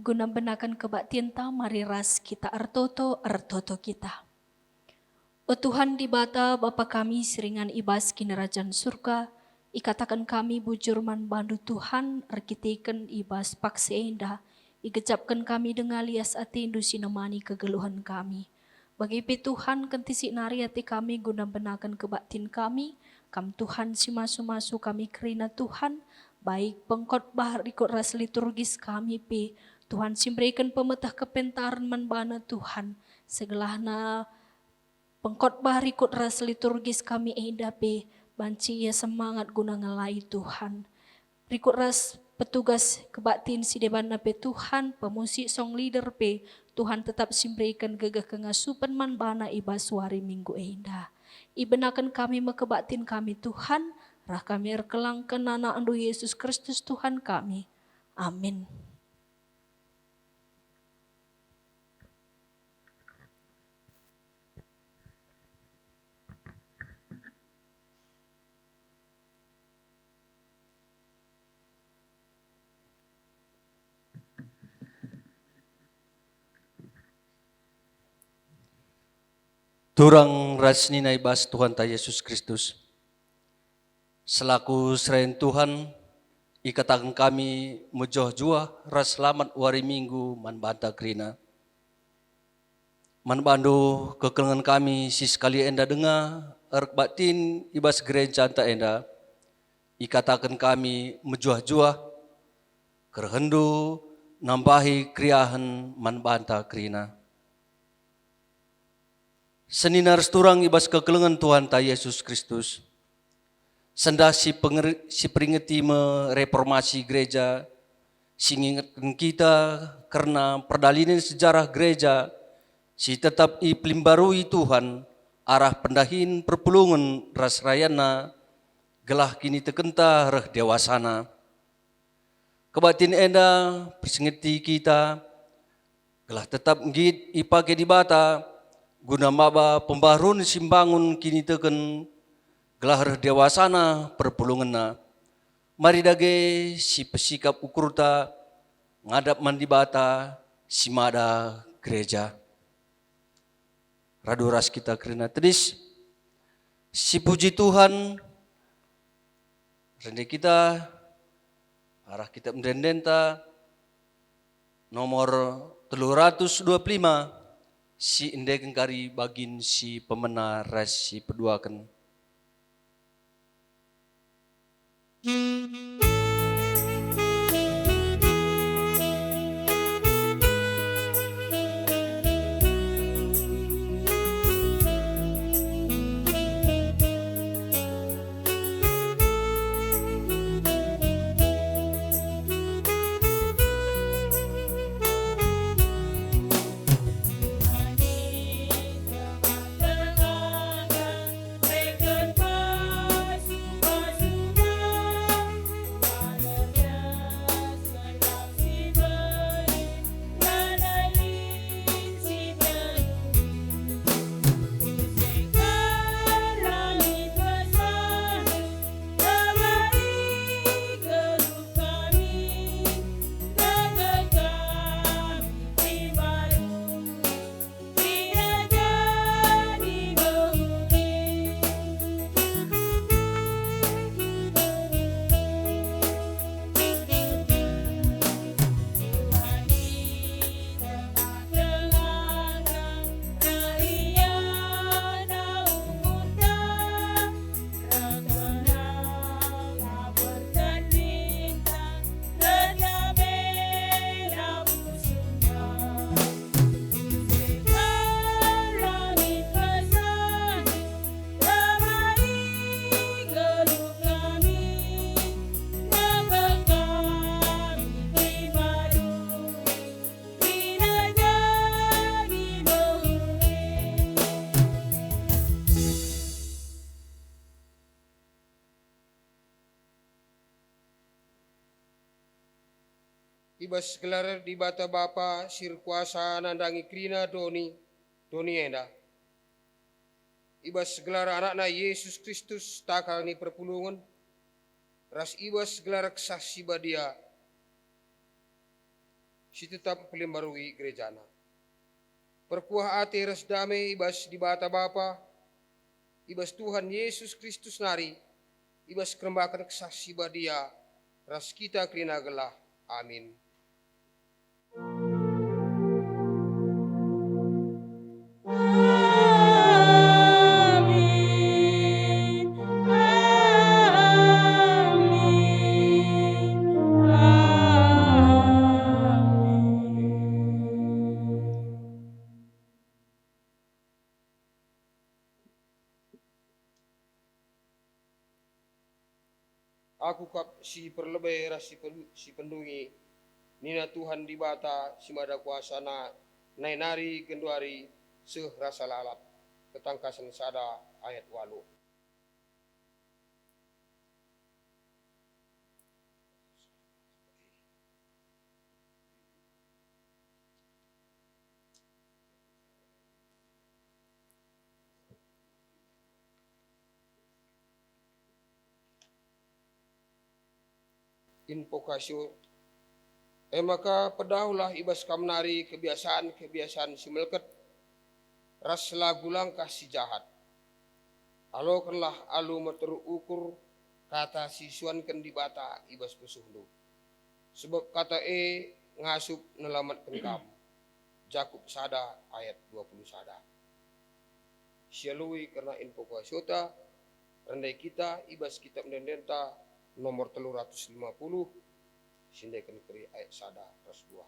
guna benakan kebaktian ta mari ras kita artoto kita. O Tuhan di bata Bapa kami seringan ibas kinerajan surga, ikatakan kami bujur man bandu Tuhan, arkiteken ibas pakse endah, igecapkan kami dengan lias ati indu sinemani kegeluhan kami. Bagi Tuhan kentisi nari hati kami guna benakan kebaktin kami, kam Tuhan si masu-masu kami kerina Tuhan, baik pengkhotbah ikut ras liturgis kami pe, Tuhan simberikan pemetah kepentaran manbana Tuhan, segelahna pengkhotbah ikut ras liturgis kami edape, banci ya semangat guna ngelai Tuhan. Rikut ras petugas kebaktin si deban pe Tuhan, pemusik song leader pe, Tuhan tetap simberikan gegah kengasupan manbana iba suari minggu enda. Ibenakan kami mekebaktin kami Tuhan, rah kami erkelangkan anak andu Yesus Kristus Tuhan kami. Amin. Turang rasni naibas Tuhan ta Yesus Kristus. Selaku serain Tuhan, ikatakan kami mujoh jua ras selamat wari minggu manbanta krina. Manbandu kekelengan kami si sekali enda dengar, erk batin ibas gereja anta enda. Ikatakan kami mujoh jua, kerhendu nambahi kriahan manbanta krina. Seninar turang ibas kekelengan Tuhan ta Yesus Kristus. Senda si peringati reformasi gereja, si ngingatkan kita karena perdalinan sejarah gereja, si tetap ipelimbarui Tuhan, arah pendahin perpulungan ras rayana, gelah kini tekenta reh dewasana. Kebatin enda persengeti kita, gelah tetap ngit ipake di bata, guna maba pembarun simbangun kini teken gelar dewasana perpulunganna. Mari dage si pesikap ukurta ngadap mandi bata si mada gereja. Raduras kita kerana tedis si puji Tuhan rende kita arah kita mendendenta nomor 325 si indeken kari bagin si pemena ras si peduakan. Ibas gelar di bata Bapa sir kuasa nandangi krina doni enda. Ibas gelar anakna Yesus Kristus takalni perpulungan. Ras ibas gelar kesaksi badia. si tetap pelimbarui gerejana. Perkuah ate ras damai ibas di bata Bapa, ibas Tuhan Yesus Kristus nari, ibas kerembakan kesaksi badia, ras kita kerina gelah. Amin. Aku kap si perlebih ras si pendungi, nina Tuhan di bata si mada kuasa na nainari genduari seh rasa lalap, ketangkasan sada ayat 8. Invokasio. Maka pedaulah ibas kamnari kebiasaan si melket, ras lagu langkah si jahat. Alokanlah alu terukur kata sisuankan di bata ibas pesuhdu. Sebab kata ngasup nelamat kenkam. Jakub sada ayat 20 sada. Sialui karena invokasiota, rendai kita ibas kitab mendenta nomor 350, sindekan keri ayat sada ras 2.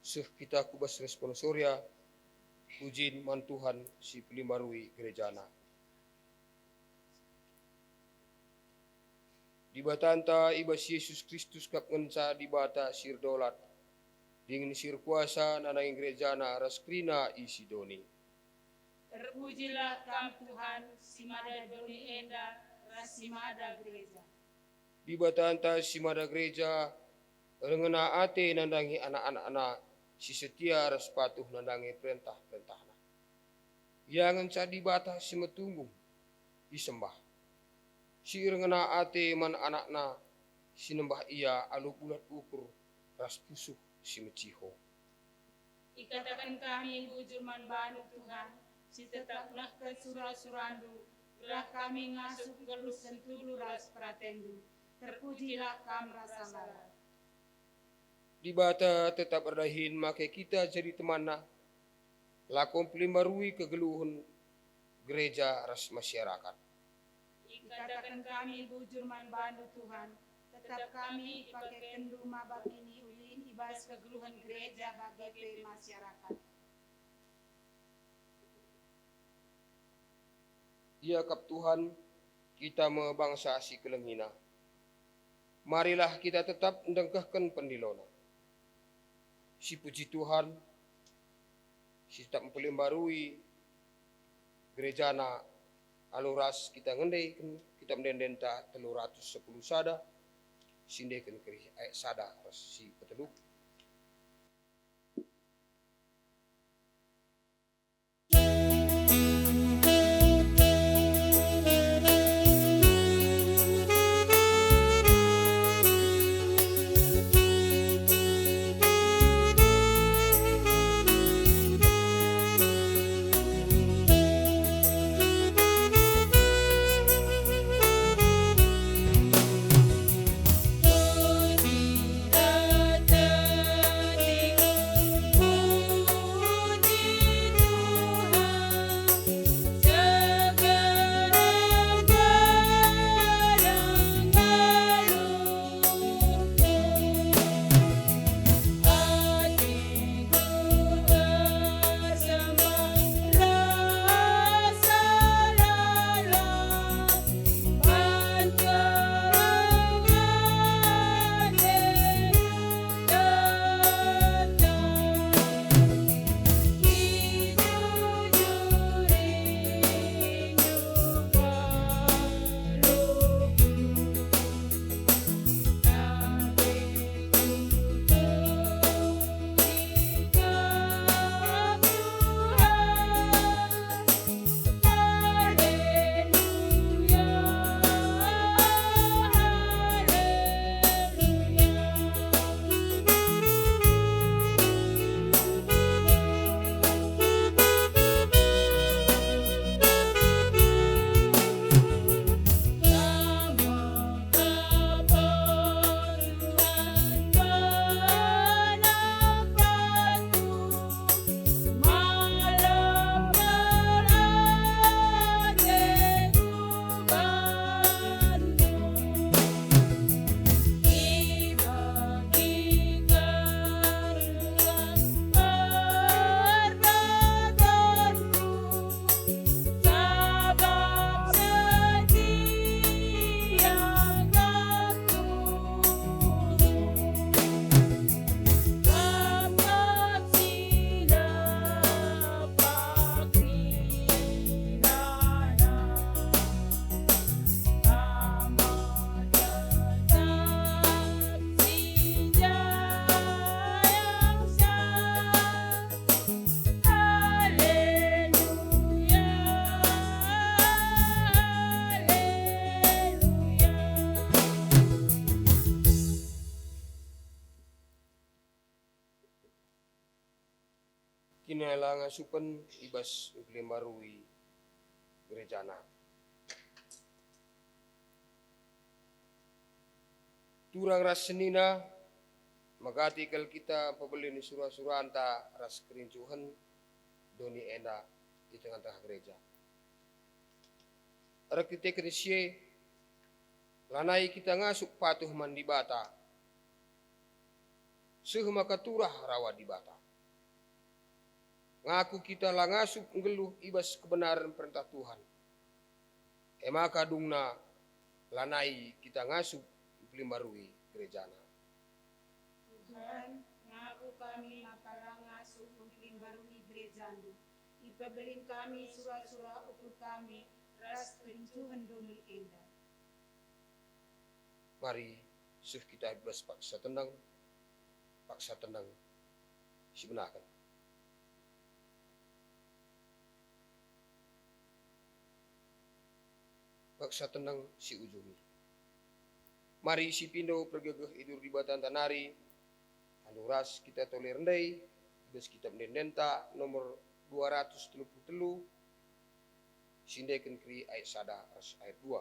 Seh kita kubas responsoria, pujin mantuhan si pelimbarui gerejana. Di batanta ibas Yesus Kristus kap ngenca di bata sir dolat, dingin sir kuasa nanangin gerejana ras krina isi doni. Terpujilah kam Tuhan, si mada doni enda, ras si mada gereja. Di batanta si mada gereja, rengena ate nandangi anak-anak si setia ras patuh nandangi perintah-perintahna. Yang di bata si metunggung disembah. Si rengena ate man anakna sinembah ia alu bulat ukur ras pusuh si meciho. Ikatakan kami bujur man banu Tuhan, si tetaplah ke surah-surandu, gelah kami ngasup gelus sentudu ras pratendu, terpujilah kam rasa lara. Di bata tetap berdahin make kita jadi temanna, lakom pelimbarui kegeluhun gereja ras masyarakat. Ikatakan kami bujur man banu Tuhan, tetap kami pakai kendu mabakini ulin ibas kegeluhan gereja bagi masyarakat. Ia kap Tuhan, kita me bangsa si kelengina. Marilah kita tetap mendengkahkan pendilona. Si puji Tuhan, si tetap memperlembarui gerejana aluras kita ngendai, kita mendendenta 310 sada, sindekan keri ayat sada si peteluk. Kinailangan supen ibas lembarui gerejana. Turang ras senina magati kal kita pabelin surah-surah anta ras kerincuhan doni enda di tengah-tengah gereja. Rakite kerisye lanai kita ngasuk patuh mandi bata. Sehema katurah rawa di bata. Ngaku kita langasuk ngeluh ibas kebenaran perintah Tuhan. Emaka dungna lanai kita ngasuk limbarui gerejana. Tuhan, ngaku kami apalang ngasuh limbarui gerejana. Ipabelin kami surah-surah ukur kami ras kerincuhan doni enda. Mari suh kita ibas paksa tenang si benakan. Paksa tenang si ujungi. Mari si pindo pergegeh idur di batan tanari. Anuras kita toler rendai. Ibas kita mendendenta nomor 233. Sindekan kri ayat sada ras ayat 2.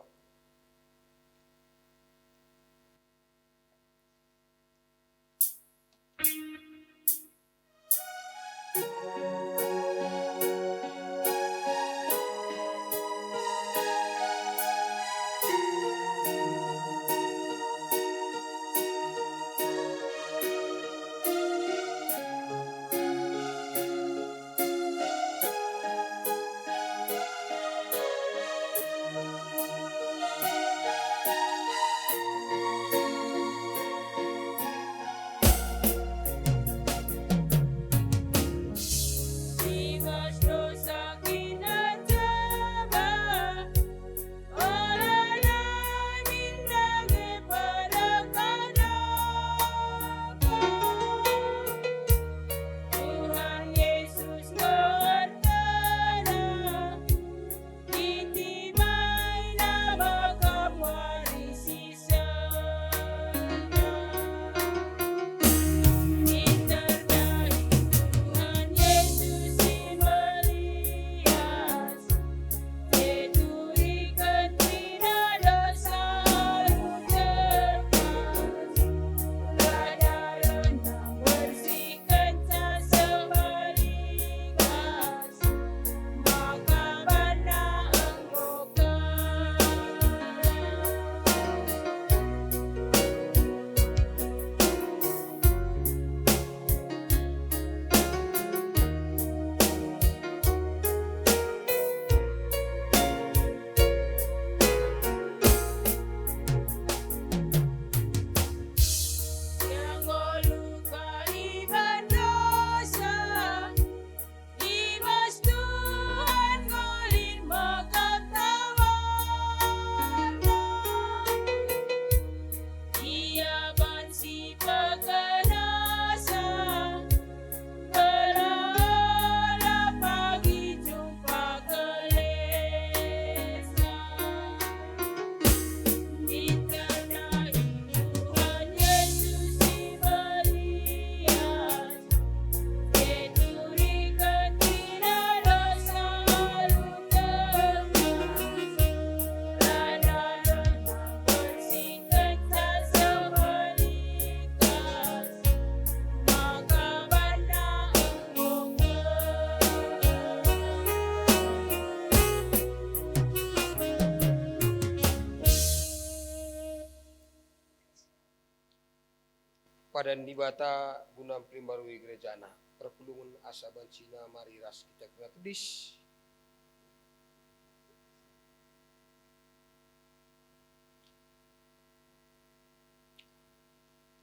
Padan di bata guna primbarui gerejana perpulungan asa bancina mari ras kita kena kedis.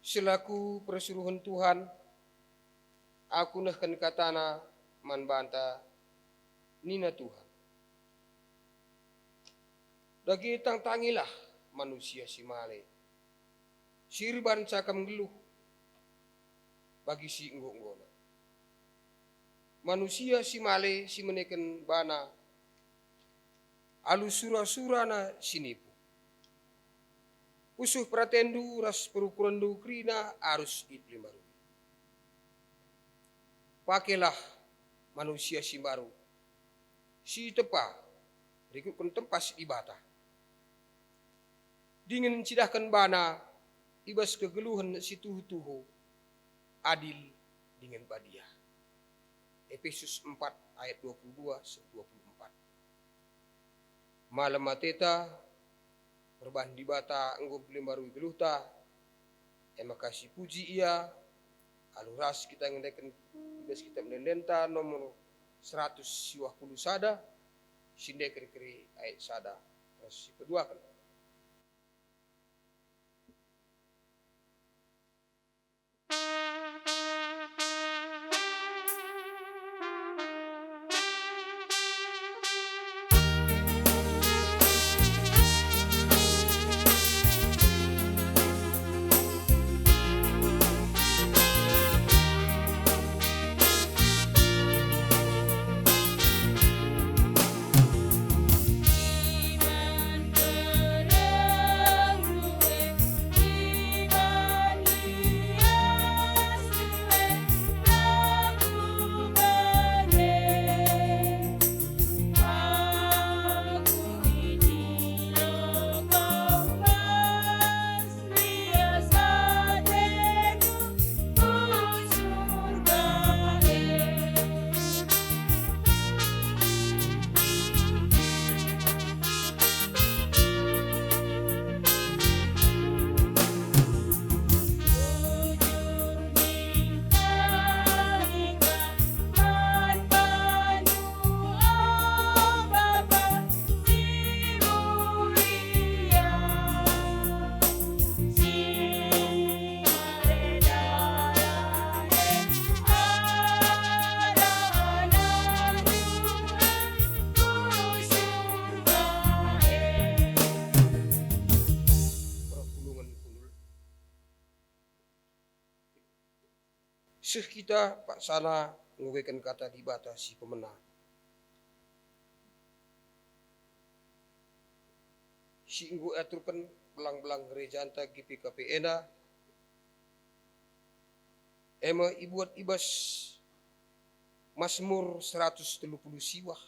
Selaku persuruhan Tuhan, aku nahkan katana man banta nina Tuhan. Dagi tangilah manusia si male. Sirban cakam geluh bagi si nggo-nggona. Manusia si male si menekan bana alu sura-surana sinipu. Usuh pratendu ras perukurandu krina arus iplimaru. Pakailah manusia si baru. Si tepa rikukun tempas ibata. Dingin cidahkan bana ibas kegeluhan si tuhu-tuhu adil dengan badia. Efesus 4 ayat 22-24. Malam mateta perbahan di bata engkau pelimbaru geluhta. Ema kasih puji ia. Aluras kita ngendekan ibas kita menendenta nomor 120 sada. Sinde keri-keri ayat sada. Terus kedua kan. Seh kita Pak Sana menguaikan kata di bata si pemenang. Si inggu aturkan belang-belang gereja anta GPKP ena. Ema ibuat ibas Mazmur 130 siwah.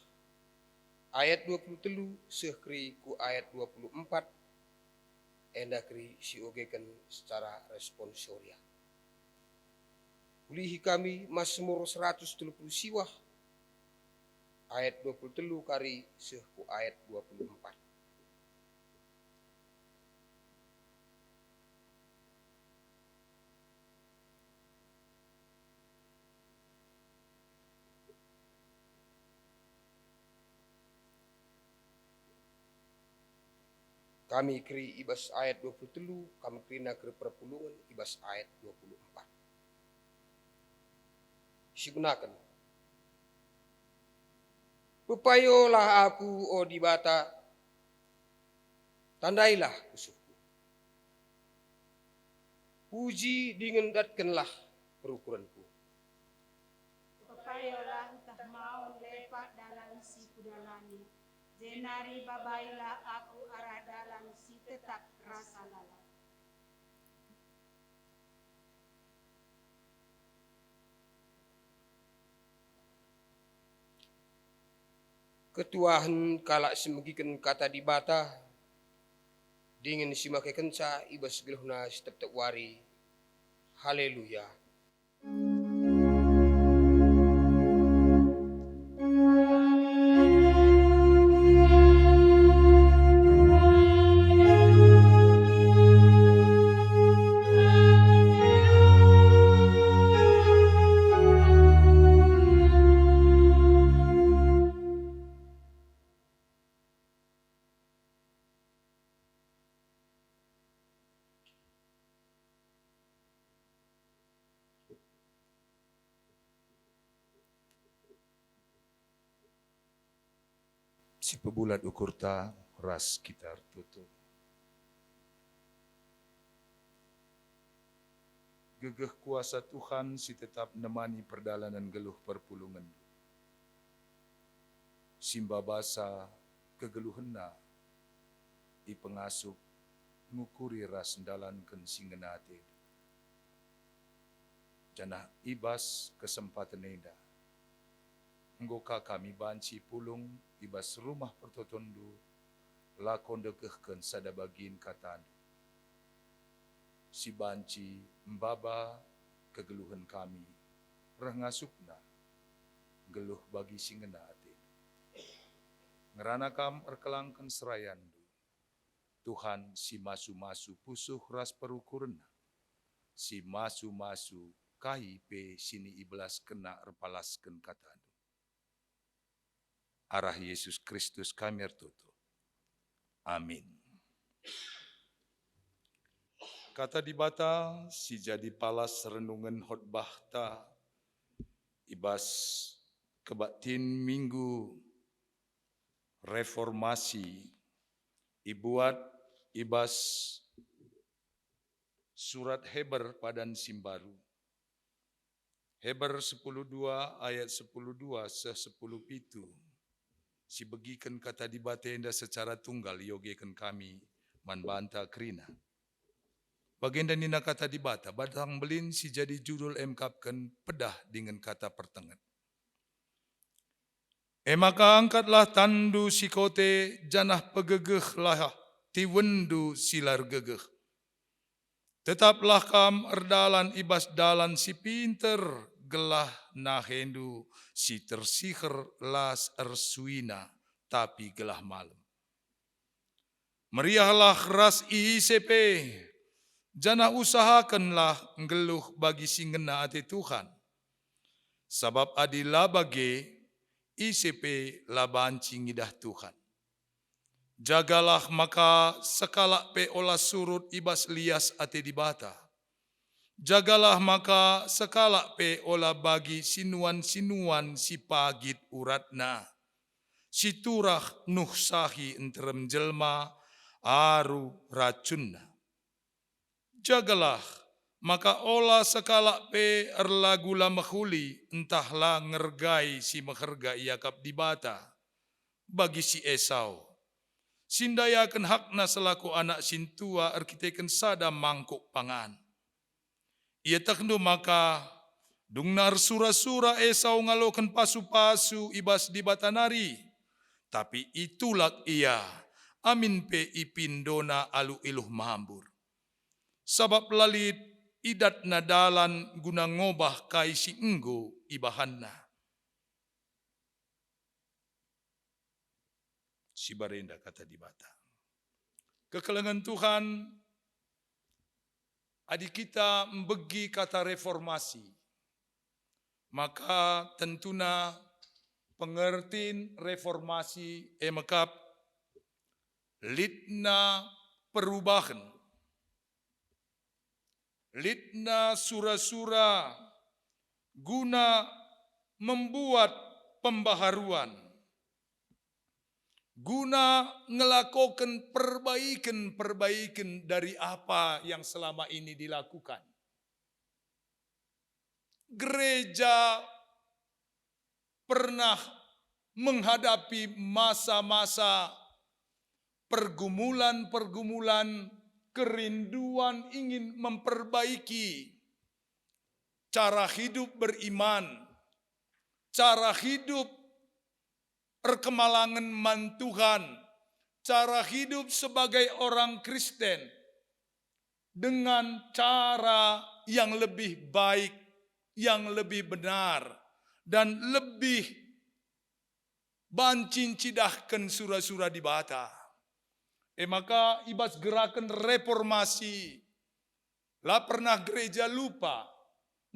Ayat 23 sehkri ku ayat 24. Enda kri si ogekan secara responsoria. Ulihi kami Mazmur 130 siwah ayat 23 kari sehku ayat 24. Kami kri ibas ayat 23, kami kri nakri perpulungan ibas ayat 24. Sigunakan. Pepayolah aku, oh di bata, tandailah usuhku. Puji dingendatkanlah perukuranku. Pepayolah entah mau lepak dalam si kudalani. Jenari babailah aku arah dalam si tetap rasa lalat. Ketuahan kalak semegikan kata di bata, dingin simakai kenca ibas geluhna setiap wari. Haleluya. Si pebulat ukur ta ras kita tutup. Gegeh kuasa Tuhan si tetap nemani perjalanan geluh perpulungan. Simba basa kegeluhenna i pengasup ngukuri ras dalankeun singenate. Janah ibas kesempatan eda. Nggoka kami banci pulung ibas rumah pertotondu lakon dekehkeun sadabagin katandu. Si banci mbaba kegeluhan kami reh ngasupna geluh bagi singena ate. Ngerana kam erkelangken serayandu. Tuhan si masu-masu pusuh ras perukurna. Si masu-masu kai pe sini iblas kena erpalasken katandu. Arah Yesus Kristus kami ertutu. Amin. Kata dibata si jadi palas renungan khotbah ta ibas kebatin minggu reformasi ibuat ibas surat Heber padan Simbaru. Heber 10:2 ayat 10:2 se-10:7. Si begikan kata dibata enda secara tunggal yogekan kami manbanta krina. Bagenda nina kata dibata, batang belin si jadi judul emkapkan pedah dengan kata pertengat. Maka angkatlah tandu si kote janah pegegeh lah tiwendu silar gegeh. Tetaplah kam erdalan ibas dalan si pinter gelah nahendu si tersiher las ersuina tapi gelah malam. Meriahlah ras ICP. Janah usahakanlah ngeluh bagi singena ati Tuhan. Sabab adila bage ICP labanci ngidah Tuhan. Jagalah maka sekalak pe olah surut ibas lias ati dibata. Jagalah maka sekalak pe olah bagi sinuan-sinuan si pagit uratna. Si turah nuh sahi entrem jelma aru racunna. Jagalah, maka olah sekalak pe erlagula mahuli, entahlah ngergai si menghargai Yakab dibata. Bagi si Esau, sindayakan hakna selaku anak sintua arkiteken sada mangkuk pangan. Ia taknu maka dungnar sura-sura Esau ngalokan pasu-pasu ibas dibata nari. Tapi itulah ia, amin pe ipindona alu iluh mahambur. Sabab lalit idat nadalan guna ngobah kai si enggo ibahanna. Si barenda kata dibata. Kekelengan Tuhan, adik kita membegi kata reformasi. Maka tentuna pengertiin reformasi emekap litna perubahan. Litna sura-sura guna membuat pembaharuan. Guna ngelakukan perbaikan dari apa yang selama ini dilakukan. Gereja pernah menghadapi masa-masa pergumulan-pergumulan kerinduan ingin memperbaiki cara hidup beriman, cara hidup perkemalangan man Tuhan, cara hidup sebagai orang Kristen dengan cara yang lebih baik, yang lebih benar, dan lebih bancin cidahkan sura-sura dibata. Maka ibas gerakan reformasi. Lah pernah gereja lupa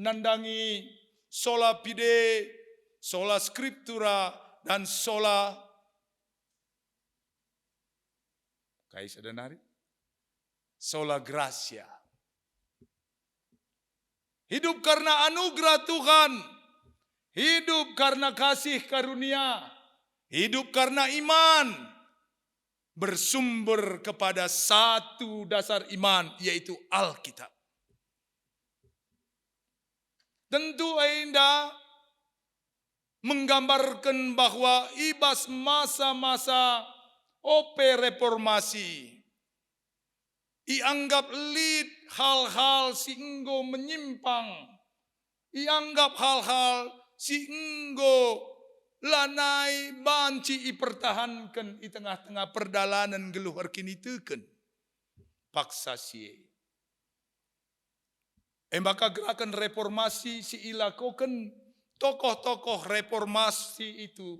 nandangi sola fide, sola scriptura, dan sola kais ada nari? Sola gracia. Hidup karena anugerah Tuhan. Hidup karena kasih karunia. Hidup karena iman bersumber kepada satu dasar iman, yaitu Alkitab. Tentu Anda menggambarkan bahwa ibas masa-masa reformasi ianggap lead hal-hal singgo menyimpang, ianggap hal-hal singgo lanai banci ipertahankan di tengah-tengah perdalanan geluh arkinitekan paksa sie. Maka gerakan reformasi si ilakokan tokoh-tokoh reformasi itu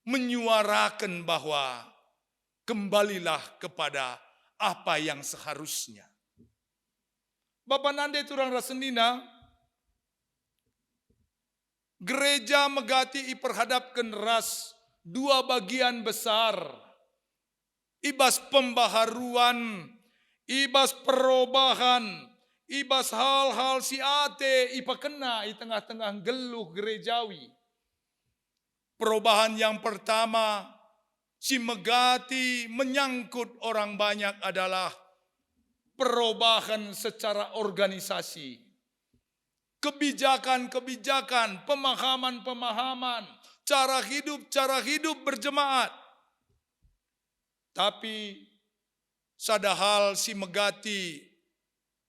menyuarakan bahwa kembalilah kepada apa yang seharusnya. Bapak nande turang rasenina, gereja megati iperhadapkan ras dua bagian besar. Ibas pembaharuan, ibas perubahan, ibas hal-hal si ate ipakena di tengah-tengah geluh gerejawi. Perubahan yang pertama, si megati menyangkut orang banyak adalah perubahan secara organisasi. Kebijakan-kebijakan, pemahaman-pemahaman, cara hidup berjemaat. Tapi sadahal si megati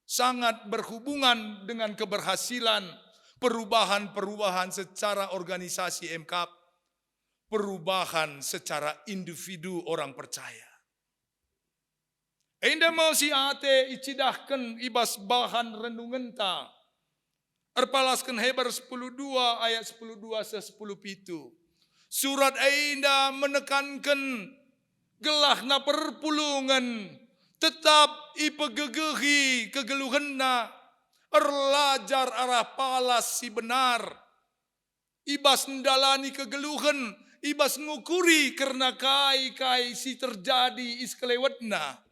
sangat berhubungan dengan keberhasilan perubahan-perubahan secara organisasi MKAP, perubahan secara individu orang percaya. Enda mau si ate icidahkan ibas bahan renungan ta. Erpalaskan Heber 10:2 ayat 10:2 se 10:7. Surat enda menekankan gelahna perpulungan tetap ipegegehi kegeluhanna, erlajar arah palas si benar, ibas ndalani kegeluhan, ibas ngukuri karena kai si terjadi iskelewatna.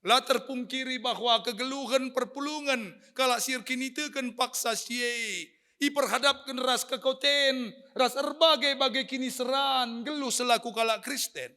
Lah terpungkiri bahwa kegeluhan perpulungan kala sirkinitekan paksa sie, iperhadapkan ras kekoten, ras erbagai kini seran geluh selaku kala Kristen.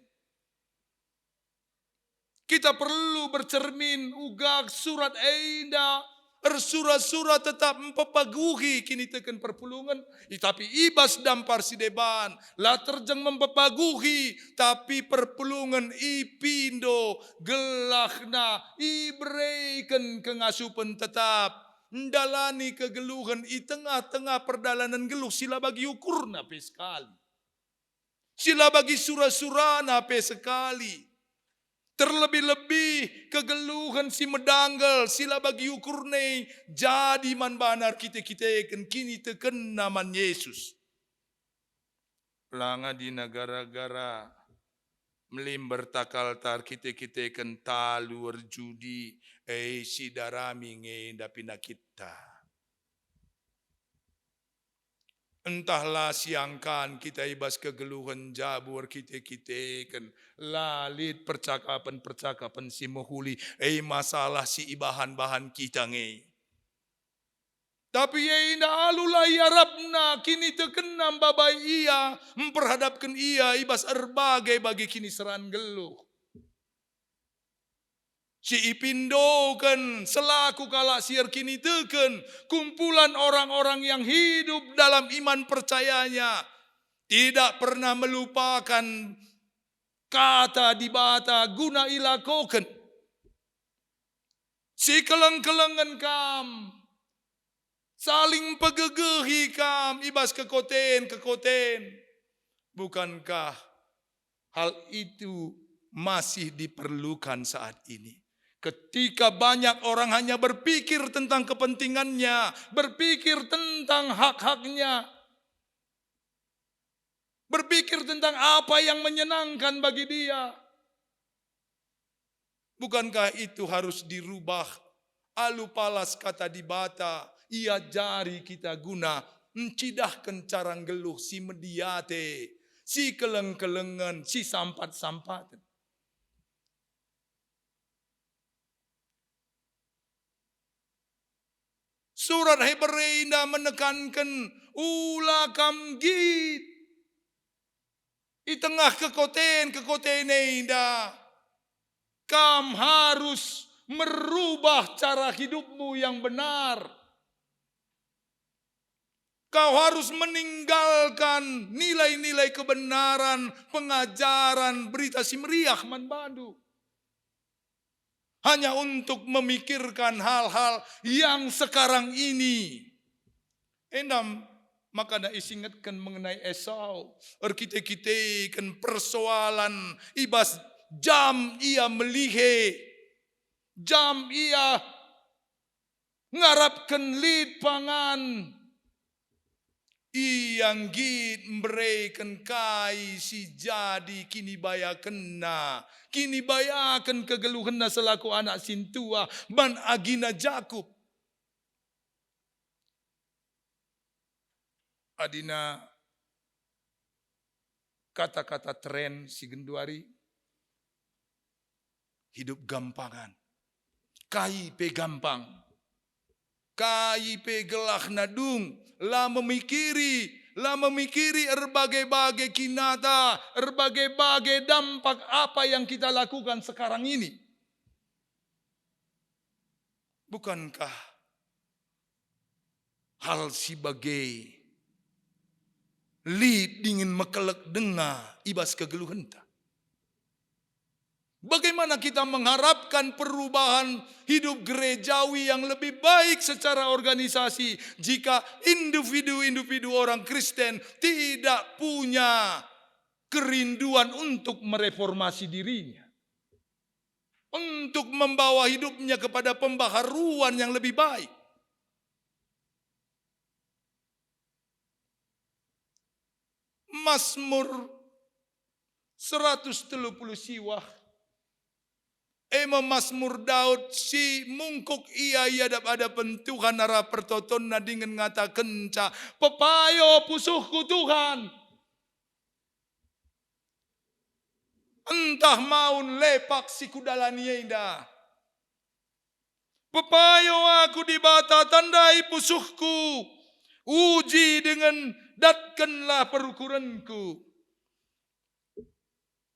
Kita perlu bercermin ugak surat enda, surat-surat tetap mempepaguhi kini teken perpulungan, tapi ibas dampar si deban, lah terjeng mempepaguhi, tapi perpulungan ipindo gelahna ibreikan kengasupan tetap, ndalani kegeluhan i tengah-tengah perdalanan geluh sila bagi ukurna pe sekali. Sila bagi surah-surana pe sekali. Terlebih-lebih kegeluhan si medanggal sila bagi ukurnei jadi man banar kita kini teken naman Yesus. Langa di negara-gara melimber takal tar kita ken talu judi si darami nge dapina kita. Entahlah siangkan kita ibas kegeluhan jabur kita kan lalit percakapan si mohuli masalah si ibahan-bahan kita nge. Tapi ina alulai Arabna kini tekenam babai ia memperhadapkan ia ibas erbagai bagi kini seran geluh. Si ipindokan selaku kala siar kini teken kumpulan orang-orang yang hidup dalam iman percayanya tidak pernah melupakan kata dibata guna ilakokan. Si keleng-kelengan kam saling pegegehi kam ibas kekoten. Bukankah hal itu masih diperlukan saat ini? Ketika banyak orang hanya berpikir tentang kepentingannya, berpikir tentang hak-haknya, berpikir tentang apa yang menyenangkan bagi dia. Bukankah itu harus dirubah? Alu palas kata dibata, ia jari kita guna mencidahkan carang geluh si mediate, si keleng-kelengan, si sampat-sampatan. Surat Hebreina menekankan ulakam git. I tengah kekoten indah. Kam harus merubah cara hidupmu yang benar. Kau harus meninggalkan nilai-nilai kebenaran, pengajaran, berita si meriah man bandu. Hanya untuk memikirkan hal-hal yang sekarang ini. Endam maka na isingatkan mengenai Esau. Kita kan persoalan ibas jam ia melihe. Jam ia ngarapkan lid pangan. Iyang git mereken kai si jadi kini bayakenna. Kini bayakan kegeluhanna selaku anak sintua ban agina Jakub. Adina kata-kata tren si genduari. Hidup gampangan. Kai pe gampang. Kai pe gelah nadung. Lah memikiri berbagai-bagai kinata, berbagai-bagai dampak apa yang kita lakukan sekarang ini. Bukankah hal sebagai lid dingin mekelek dengar ibas kegeluhenta. Bagaimana kita mengharapkan perubahan hidup gerejawi yang lebih baik secara organisasi jika individu-individu orang Kristen tidak punya kerinduan untuk mereformasi dirinya. Untuk membawa hidupnya kepada pembaharuan yang lebih baik. Mazmur 130 siwah. Mazmur Daud si mungkuk ia ada pentuhan nara pertoton na dengan ngata kenca. Pepayo pusuhku Tuhan. Entah maun lepak si kudalani indah. Pepayo aku di bata tandai pusuhku. Uji dengan datkanlah perukuranku.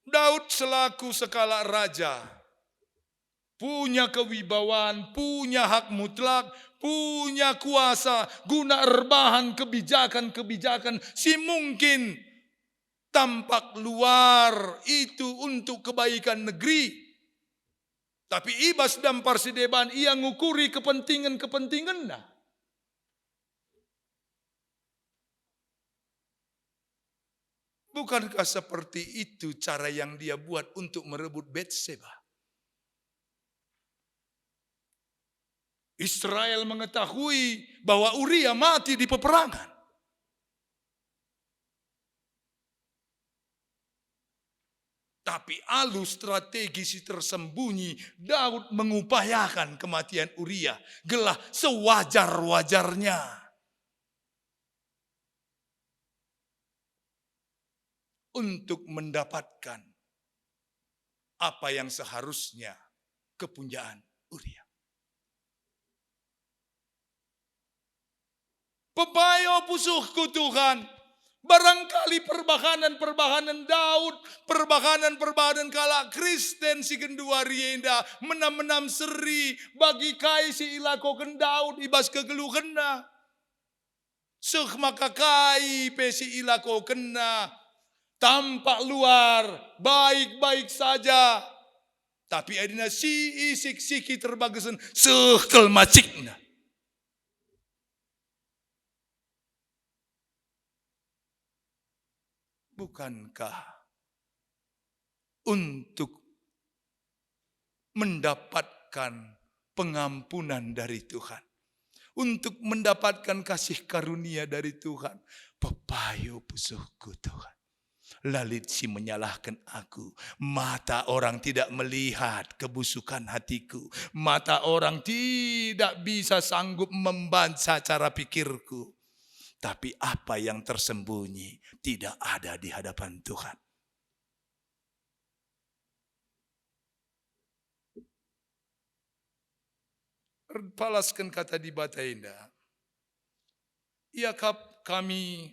Daud selaku sekala raja. Punya kewibawaan, punya hak mutlak, punya kuasa guna rebahan kebijakan-kebijakan si mungkin tampak luar itu untuk kebaikan negeri. Tapi ibas dan parsideban ia ngukuri kepentingan-kepentingan. Bukankah seperti itu cara yang dia buat untuk merebut Betseba? Israel mengetahui bahwa Uria mati di peperangan. Tapi alus strategi tersembunyi, Daud mengupayakan kematian Uria. Gelah sewajar-wajarnya. Untuk mendapatkan apa yang seharusnya kepunyaan Uria. Pepayo pusuhku Tuhan. Barangkali perbahanan Daud, perbahanan kala Kristen si genduari indah menam-menam seri bagi kai si ilakoken Daud ibas kegeluhena. Maka kai pe si ilakokenna tampak luar baik-baik saja. Tapi adina si isik siki terbagasan sekel macikna. Bukankah untuk mendapatkan pengampunan dari Tuhan, untuk mendapatkan kasih karunia dari Tuhan, pepayo pusuhku Tuhan. Lalit si menyalahkan aku. Mata orang tidak melihat kebusukan hatiku. Mata orang tidak bisa sanggup membaca cara pikirku. Tapi apa yang tersembunyi tidak ada di hadapan Tuhan. Palaskan kata di bata indah. Ia kami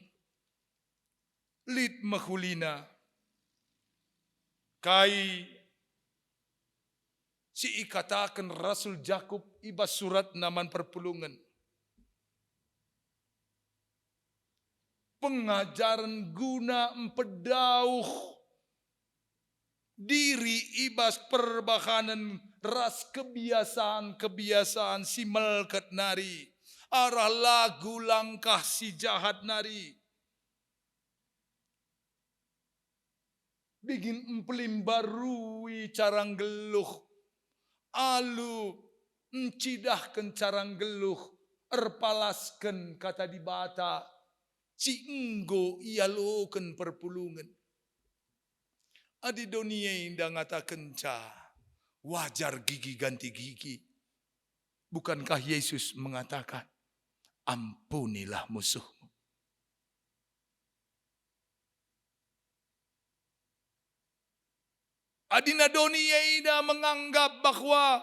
lid mahulina Kai si ikatakan Rasul Jakub ibas surat naman perpulungan. Pengajaran guna empedauh diri ibas perbahanan ras kebiasaan si melket nari. Arah lagu langkah si jahat nari. Bikin empelim barui carang geluh. Alu encidahkan carang geluh. Erpalaskan kata di bata. Si enggo ialokan perpulungan. Adi dunia indah ngatakan wajar gigi ganti gigi. Bukankah Yesus mengatakan, ampunilah musuhmu. Adina dunia indah menganggap bahwa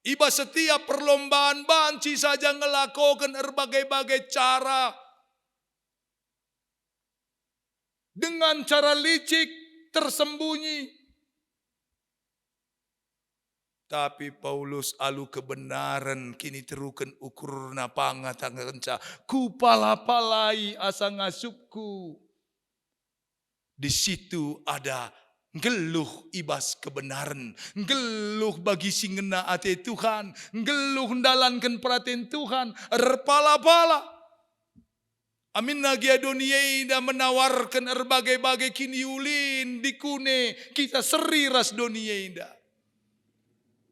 iba setiap perlombaan banci saja ngelakukan berbagai-bagai cara. Dengan cara licik, tersembunyi. Tapi Paulus alu kebenaran kini terukan ukur napanga tanganca. Kupala-palai asa ngasupku. Di situ ada geluh ibas kebenaran. Geluh bagi singena ate Tuhan. Geluh ndalankan perhatian Tuhan. Erpala-pala. Amin nagia dunia indah menawarkan berbagai-bagai kini ulin dikune. Kita seri ras dunia indah.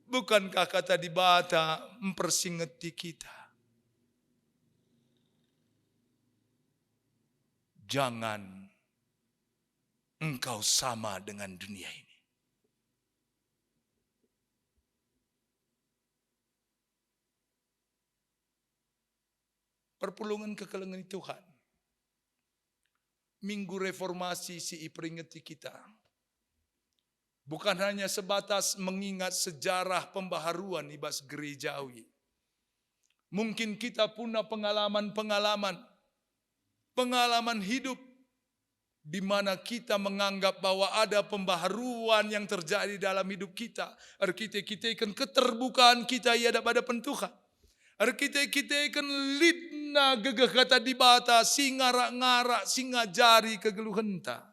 Bukankah kata di bata mempersingeti kita? Jangan engkau sama dengan dunia ini. Perpulungan kekelengan Tuhan. Minggu reformasi si iperingeti kita. Bukan hanya sebatas mengingat sejarah pembaharuan ibas gerejawi. Mungkin kita punya pengalaman hidup di mana kita menganggap bahwa ada pembaharuan yang terjadi dalam hidup kita. Kita kan keterbukaan kita ada pada Tuhan. Kita kan lidna gegeh kata di bata singarak-ngarak singajari kegeluhenta.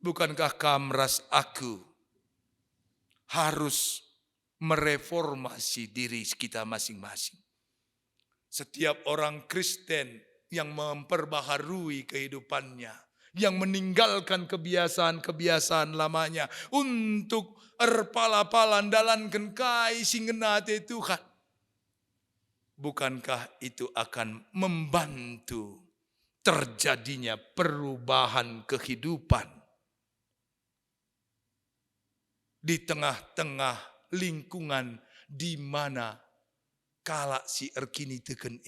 Bukankah kamras aku harus mereformasi diri kita masing-masing. Setiap orang Kristen yang memperbaharui kehidupannya, yang meninggalkan kebiasaan-kebiasaan lamanya untuk erpala-palan dalankan kai singenate Tuhan. Bukankah itu akan membantu terjadinya perubahan kehidupan di tengah-tengah lingkungan di mana kala si erkini teken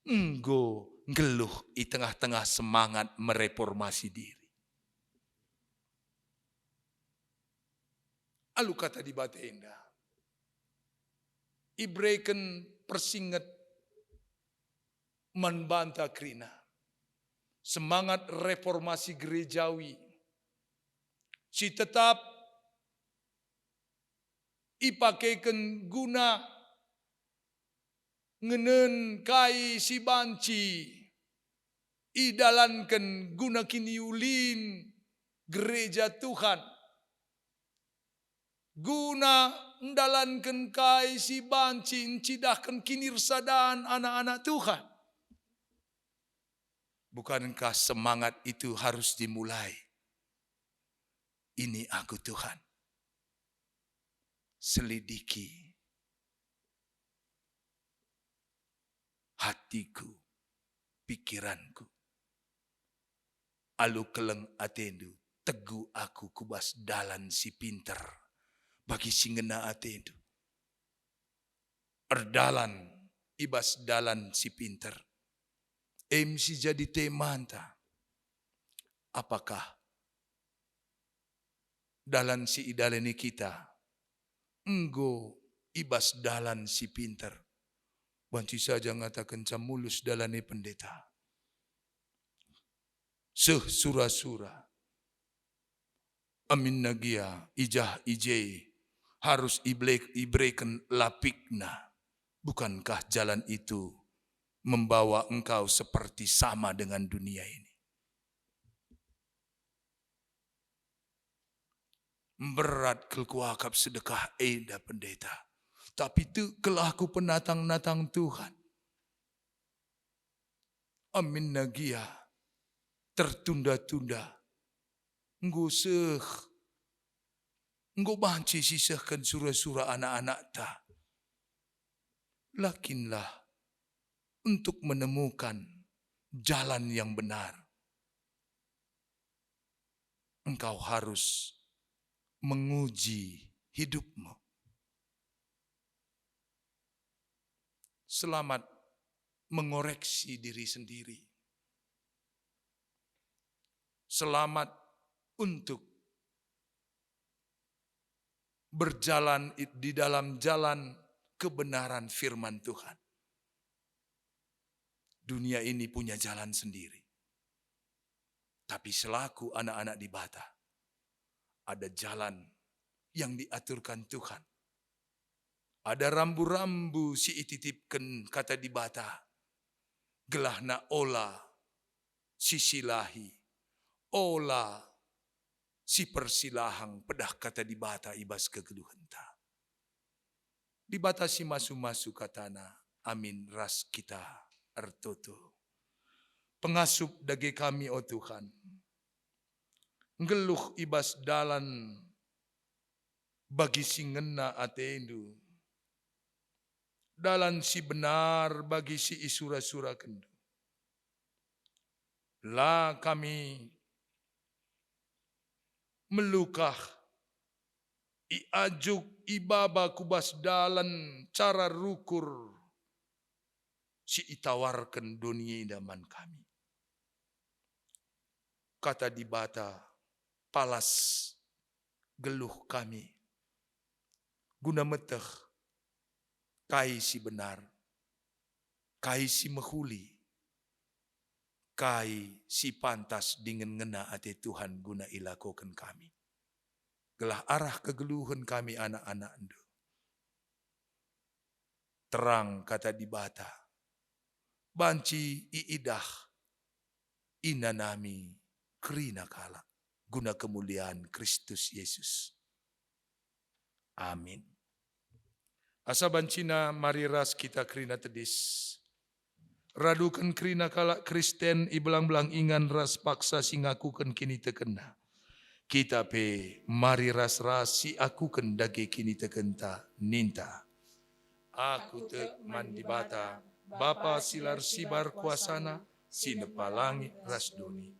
enggo ngeluh di tengah-tengah semangat mereformasi diri. Alu kata di bata indah. Ibreken persinget membantah krina. Semangat reformasi gerejawi. Si tetap ipakaikan guna ngenen kai si banci idalankan guna kiniulin gereja Tuhan guna ndalankan kai si banci cidahkan kinirsadaan anak-anak Tuhan. Bukankah semangat itu harus dimulai? Ini aku Tuhan. Selidiki hatiku, pikiranku. Alu keleng atendu, teguh aku kubas dalan si pinter. Bagi singena atendu. Erdalan, ibas dalan si pinter. MC jadi temanta. Apakah dalan si idaleni kita? Enggo ibas dalan si pinter. Banci saja ngatakan camulus dalane pendeta. Sura-sura. Amin nagia ijah ije harus ibrekan lapikna. Bukankah jalan itu membawa engkau seperti sama dengan dunia ini? Berat kelkuakap sedekah eda pendeta. Tapi itu kelaku penatang-natang Tuhan. Amin nagia tertunda-tunda. Engkau banci sisahkan surah-surah anak-anak ta. Lakinlah untuk menemukan jalan yang benar. Engkau harus menguji hidupmu. Selamat mengoreksi diri sendiri. Selamat untuk berjalan di dalam jalan kebenaran firman Tuhan. Dunia ini punya jalan sendiri. Tapi selaku anak-anak di Bata, ada jalan yang diaturkan Tuhan. Ada rambu-rambu si ititipkan kata di Bata. Gelahna ola si silahi. Ola si persilahang pedah kata di Bata ibas kegeluhenta. Di Bata si masu-masu katana. Amin ras kita artoto. Pengasup dage kami o Tuhan. Ngeluh ibas dalan bagi si ngena atendu. Dalan si benar bagi si isura-sura kendu. Lah kami melukah iajuk ibaba kubas dalan cara rukur si itawarkan dunia idaman kami. Kata di Bata palas geluh kami. Guna meteh kai si benar, kai si mehuli, kai si pantas dengan ngena ate Tuhan guna ilakokan kami. Gelah arah kegeluhan kami anak-anak endo. Terang kata di Bata, banci iidah inanami krina kala guna kemuliaan Kristus Yesus. Amin. Asa bancina mari ras kita krina tedis. Radukan krina kala Kristen ibelang-belang ingan ras paksa singakukan kini tekena. Kita pe mari ras-ras si akukan dage kini tekenta ninta. Aku tek mandi Bata, Bapa silar sibar kuasana, sinepalangi ras doni.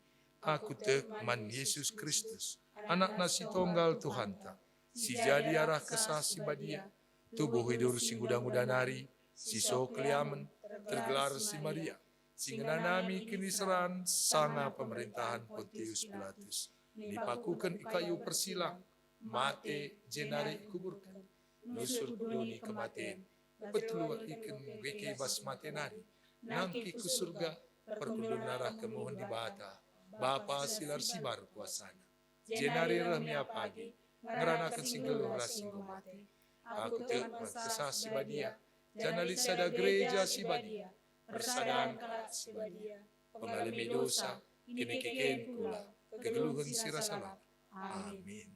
Aku tek man Yesus Kristus, anak nasi tonggal Tuhan ta. Si jadi arah kesah si badia, tubuh hidur si gudang-gudanari, si so keliamen, tergelar si Maria. Si ngenanami kini seran, sanga pemerintahan Pontius Pilatus. Dipakukan ikayu persilang, mate jenari kuburkan. Nusur doni kematian, betul ikan weke bas matenari. Nangki ku surga, perkudun narah kemohon di Bata. Bapa silar sibar kuasana. Jenari remia pagi, ngeranakan singgeluh rasinggo mati. Aku tek kesah si badia, janalit sada gereja si badia. Bersadang kalat si badia, pengalami dosa, kini keken kula, kegeluhan si rasalah. Amin.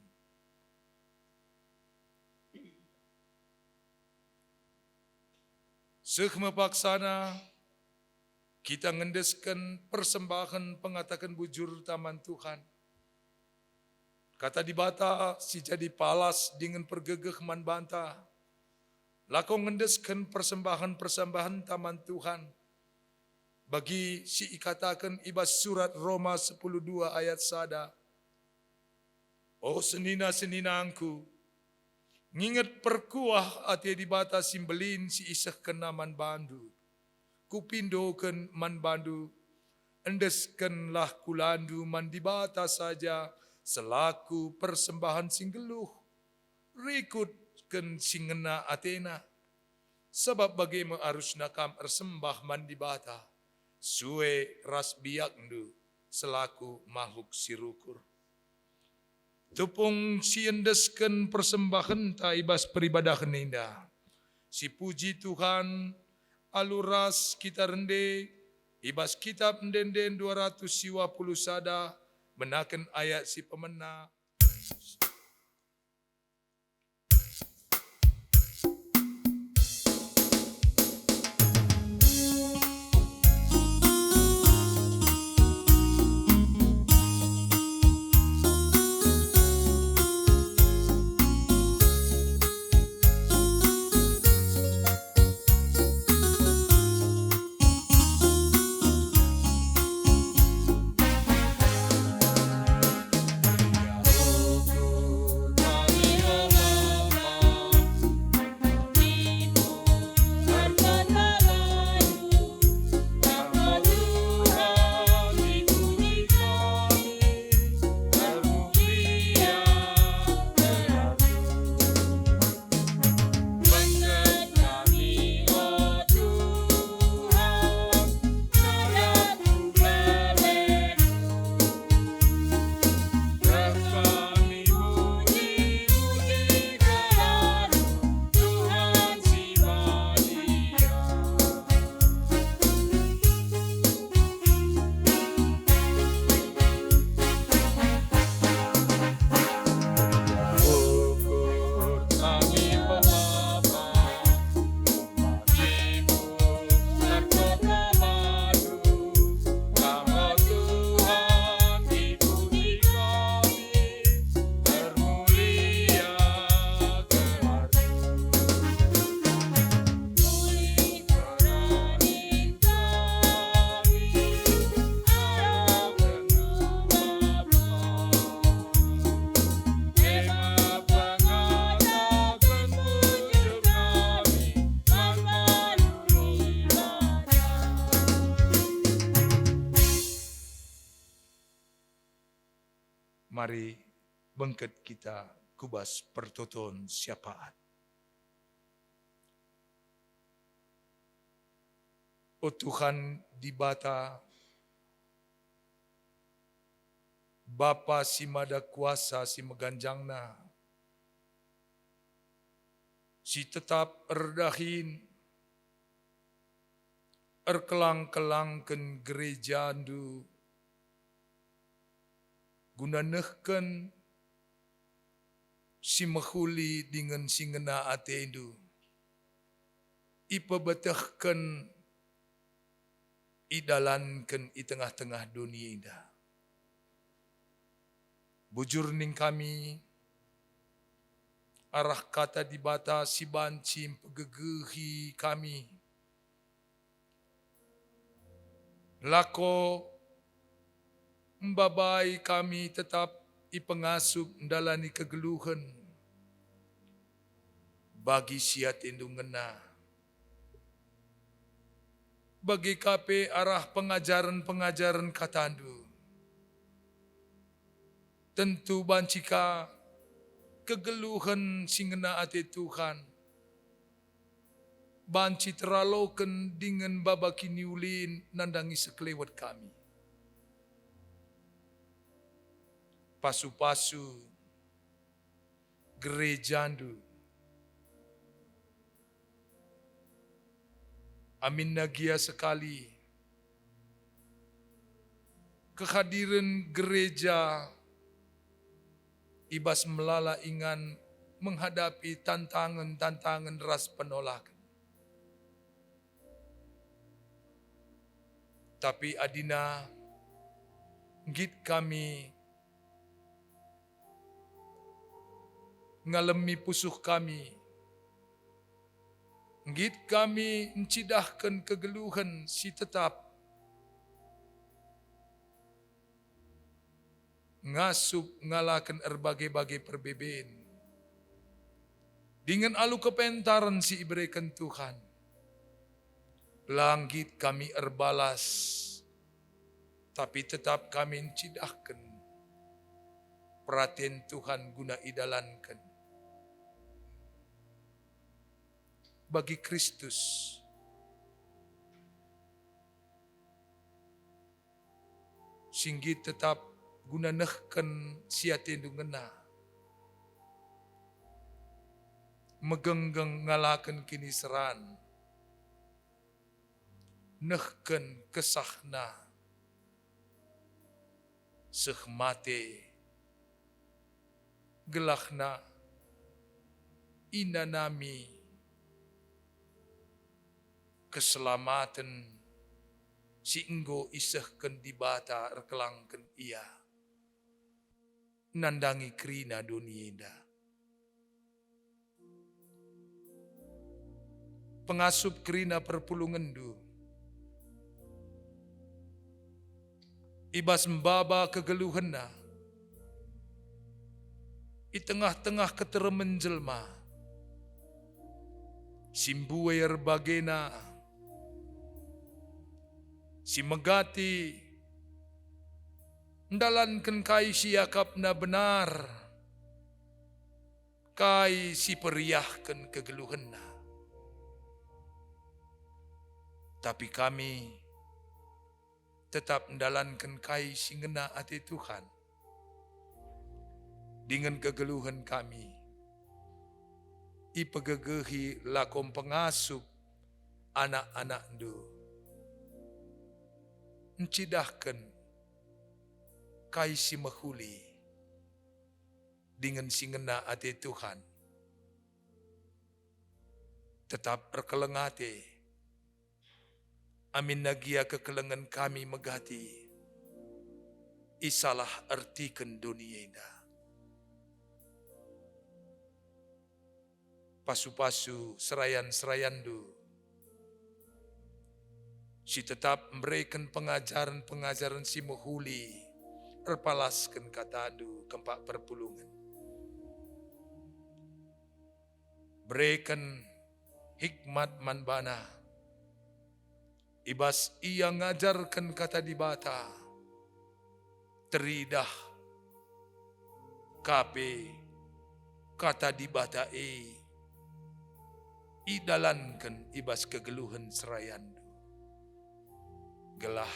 Sekhma paksana, kita ngendeskan persembahan pengatakan bujur taman Tuhan. Kata di Bata, si jadi palas dengan pergegeh man banta. Lako ngendeskan persembahan-persembahan taman Tuhan. Bagi si ikatakan ibas surat Roma 10:2 ayat sada. Oh senina-seninangku, nginget perkuah ati di Bata simbelin si isah kenaman bandu. Kupindoken man bandu, endeskenlah kulandu man di Bata saja, selaku persembahan singgeluh, rikutken singena Athena, sebab bagaimana arus nakam ersembah man di Bata, suwe ras biakndu, selaku makhluk sirukur. Tupung siendesken persembahan ta ibas peribadahan indah. Si puji Tuhan aluras kita rende ibas kitab ndenden 200 siwa puluh sada menaken ayat si pemena. Mari bengket kita kubas pertoton syafaat. O Tuhan di bata, Bapa si mada kuasa si meganjangna, si tetap erdahin, erkelang-kelangken gereja andu, guna nehken si mehuli dengan si ngena atendu. Ipebetehken idalanken i tengah-tengah dunia indah. Bujur ning kami, arah kata di bata si banci pegegehi kami. Lako mbabai kami tetap ipengasup ndalani kegeluhan bagi siat indung ngena. Bagi kape arah pengajaran-pengajaran katandu. Tentu bancika kegeluhan singena ate Tuhan. Banci teraloken dengan babaki niulin nandangi sekelewat kami. Pasu-pasu, gerejandu, amin nagia sekali, kehadiran gereja, ibas melala ingan menghadapi tantangan-tantangan ras penolakan. Tapi adina, git kami, ngalemi pusuh kami. Git kami encidahkan kegeluhan si tetap. Ngasup ngalakan erbagai-bagai perbeben. Dengan alu kepentaran si iberikan Tuhan. Langit kami erbalas. Tapi tetap kami encidahkan. Perhatian Tuhan guna idalankan. Bagi Kristus, singgi tetap guna nehken siatendu ngena. megenggeng ngalaken kini seran. Nehken kesahna seh mate gelahna inanami keselamatan si enggo isehken di bata erkelangken ia nandangi krina dunia. Pengasup krina perpulungendu ibas mbaba kegeluhenna i tengah-tengah keteremen jelma simbuer bagena si megati ndalanken kai siakapna benar kai si periahken kegeluhenna. Tapi kami tetap mendalankan kai singena ati Tuhan. Dengan kegeluhan kami, ipegegehi lakom pengasup anak-anak du. Encidahkan kai si mahuli dengan singena ati Tuhan. Tetap perkelengate. Amin nagia kekelengan kami megati. Isalah artikan dunia ina. Pasu-pasu serayan-serayandu. Si tetap memberikan pengajaran-pengajaran si muhuli. Erpalaskan katadu kempak perpulungan. Berikan hikmat manbana. Ibas ia ngajarkan kata di bata. Teridah. Kape. Kata di bata idalankan ibas kegeluhan serayandu. Gelah.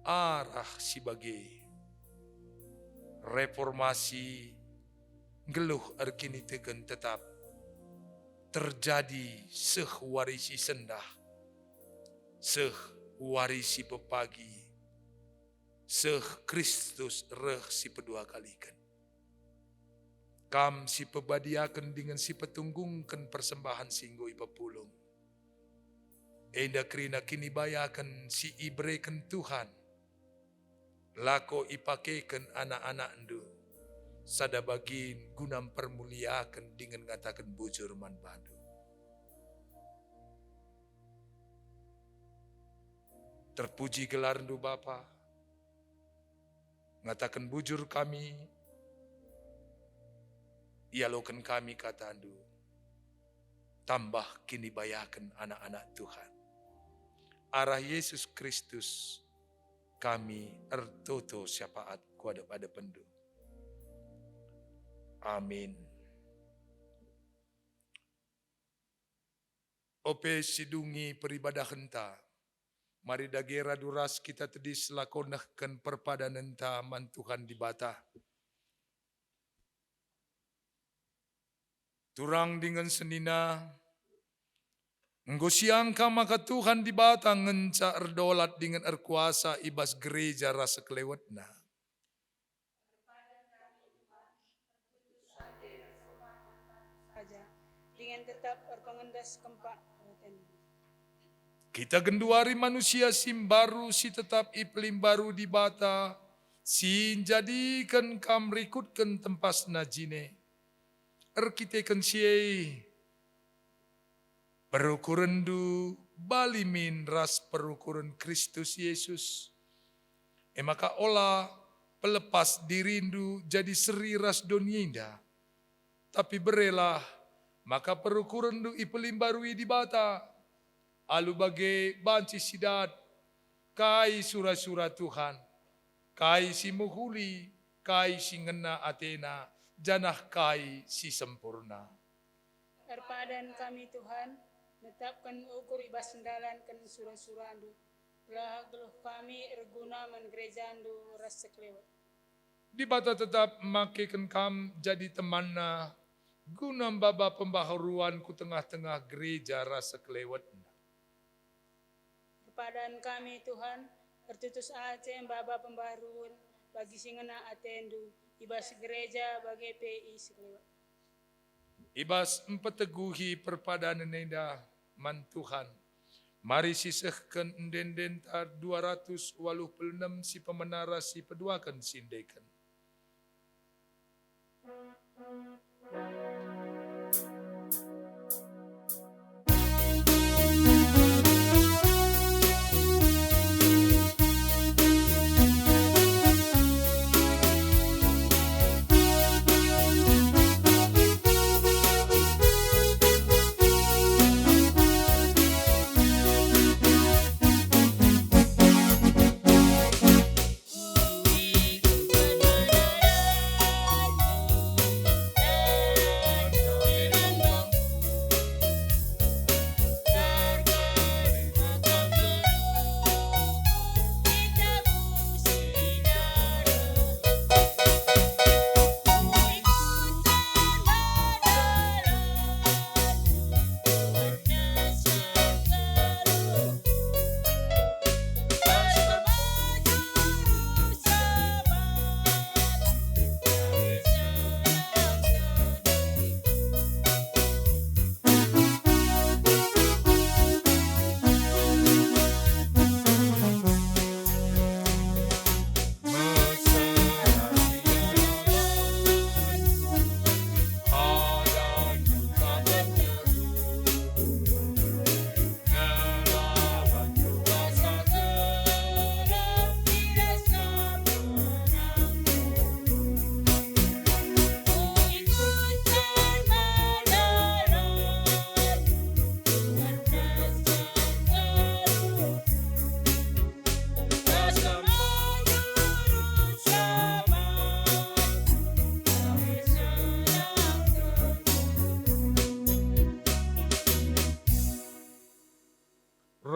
Arah si bagi. Reformasi. Geluh erkini tegen tetap. Terjadi sehwarisi sendah. Seh warisi pepagi, seh Kristus reh si pedua kalikan. Kam si pebadiakan dengan si petunggungkan persembahan singgo ipepulung. Enda krina kini bayakan si ibrekan Tuhan. Lako ipakekan anak-anak ndu. Sada bagin gunam permuliakan dengan ngatakan bujur man badu. Terpuji gelarndu Bapa, ngatakan bujur kami, ialokan kami katandu, tambah kini bayakan anak-anak Tuhan. Arah Yesus Kristus, kami ertoto syafaat kuada pada pendu. Amin. Ope sidungi peribadah henta. Mari dagera duras kita tedis lakonahkan perpadanan taman Tuhan di bata. Turang dengan senina, nggusiangka maka Tuhan di bata ngenca erdolat dengan erkuasa ibas gereja rasa kelewatna. Dengan tetap berpengendas kempak. Kita genduari manusia simbaru si tetap iklim baru di bata, si jadikan kam rikutkan tempas najine. Erkitekan siei, perukuran du balimin ras perukuran Kristus Yesus. Maka olah pelepas dirindu jadi seri ras donienda. Tapi berelah, maka perukuran du ipelim barui di bata. Alu bagai banci sidat, kai surah-surah Tuhan, kai si muhuli, kai si ngena Athena, janah kai si sempurna. Erpadan kami Tuhan, netapkan ukur ibas sendalankan surah-surah andu, belah geluh kami erguna men gereja andu rasa kelewat. Di bata tetap makikan kam jadi temanna, Guna baba pembaharuan ku tengah-tengah gereja rasa kelewatna. Kepadaan kami Tuhan, tertutus Aceh baba pembaruan bagi singena atendu, ibas gereja bagi PI selewat. Ibas empeteguhi perpadanan nenda man Tuhan. Mari sisehkan endenden tar 286 si pemenara si peduakan sindekan.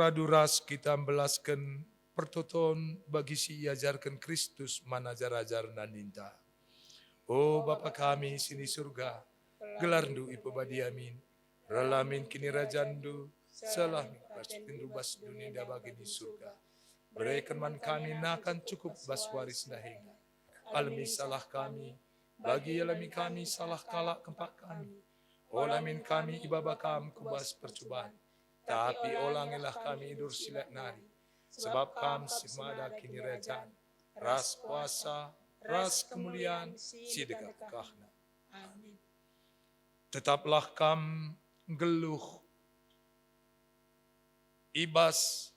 Raduras kita belaskan pertoton bagi si ajarkan Kristus manajar-ajar naninta. Oh Bapa kami sini surga, gelarndu ipebadi amin. Relamin kini rajandu, salah pasti bas dunia bagi di surga. Berikan man kami nakan cukup bas waris dahinga. Almi salah kami, bagi alami kami salah kalak kempak kami. Olamin kami ibabakam kubas percobaan. Tapi olangilah kami idur silat nari, sebab kam simada kini rajaan, ras kuasa, ras kemuliaan, si dekat kahna. Amin. Tetaplah kam geluh, ibas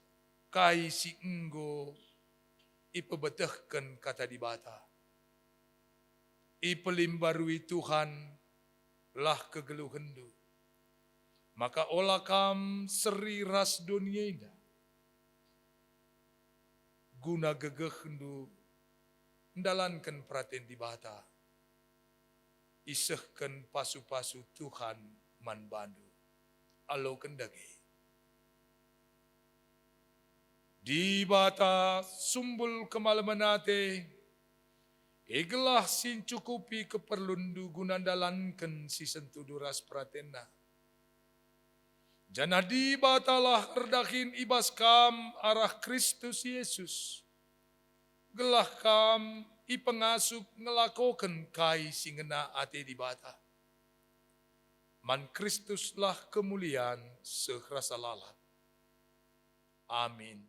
kai si enggo, ipebetehkan kata dibata. Ipelimbarui Tuhan, lah kegeluhendu. Maka olah kam seri ras dunia ina. Guna gegehendu ndalankan praten di bata. Isehkan pasu-pasu Tuhan man bandu. Alo kendagi. Di bata sumbul kemalamanate. Igelah sin cukupi keperlundu guna ndalankan si sentudu ras pratena. Janadi batalah erdahin ibas kam arah Kristus Yesus. Gelah kam ipengasup ngelakokan kai singena ate di bata. Man Kristuslah kemuliaan sekrasa lalat. Amin.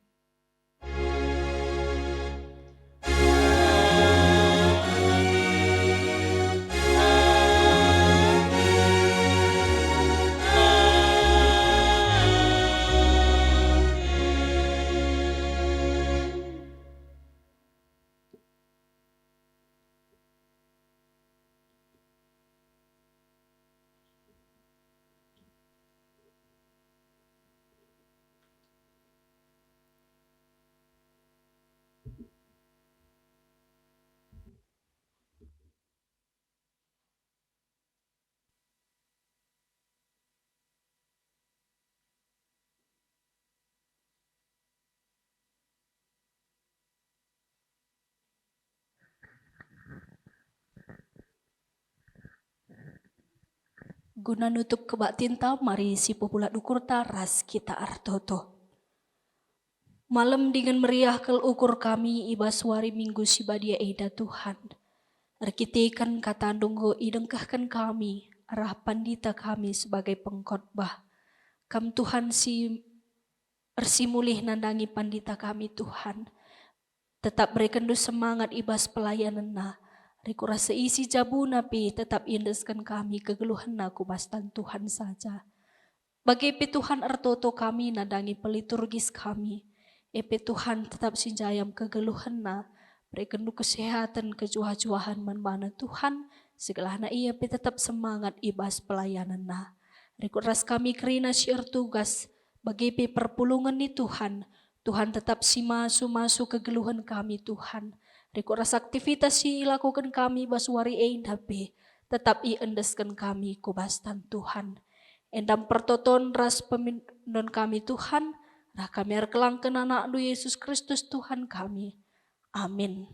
Guna nutup kebak tinta, mari si populat dukurta ras kita artoto. Malam dengan meriah kel ukur kami ibas wari minggu si badia eda Tuhan. Arkitekan kata dunggo idengkahkan kami, arah pandita kami sebagai pengkhotbah. Kam Tuhan si ersimulih nandangi pandita kami Tuhan. Tetap berekendu semangat ibas pelayanan na. Riku rasa isi jabu napi tetap indeskan kami kegeluhan naku bastan Tuhan saja. Bagi Tuhan ertoto kami nadangi peliturgis kami. Tuhan tetap sinjayam kegeluhan na. Berekendu kesehatan kejuah-juahan mana Tuhan. Segala na ia tetap semangat ibas pelayanan na. Riku ras kami kerina siar tugas. Bagi perpulungan ni Tuhan. Tuhan tetap si masuk kegeluhan kami Tuhan. Riku rasa aktivitas si lakukan kami baswari dape tetap endeskan kami kubastan Tuhan. Endam pertoton ras pemimpin kami Tuhan, rah kami erkelangkan anak Yesus Kristus Tuhan kami. Amin.